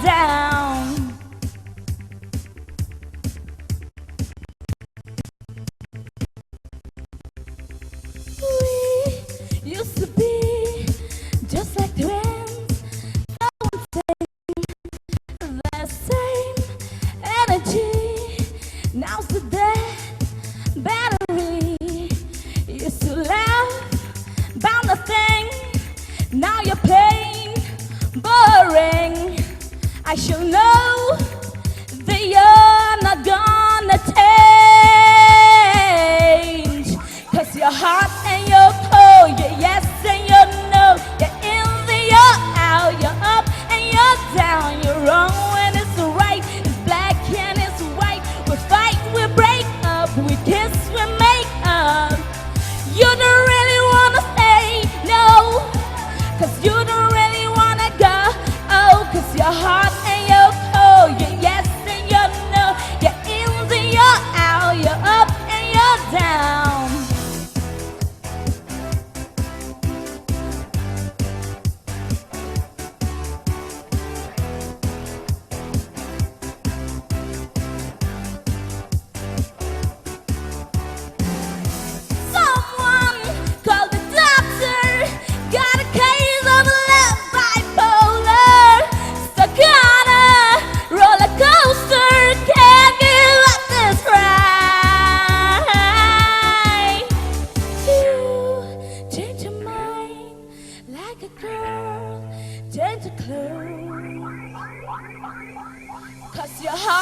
down. We used to be just like twins, the same energy. Now's the dead battery. Used to laugh about nothing. Now you're plain boring. I should know that you're not gonna change. 'Cause your heart and your cold, your yes and your no, you're in the you're out, you're up and you're down. You're wrong when it's right, it's black and it's white. We fight, we break up, we kiss, we make up. You don't really wanna say no, 'cause you don't really wanna go. Oh, 'cause your heart and your cold, your yes and your no, you're in the you're out, you're up and you're down. Someone call the doctor. Got a case of love bipolar. Stuck on a roller coaster. Can't give up this ride. You change your mind like a girl change her clothes. 'Cause your heart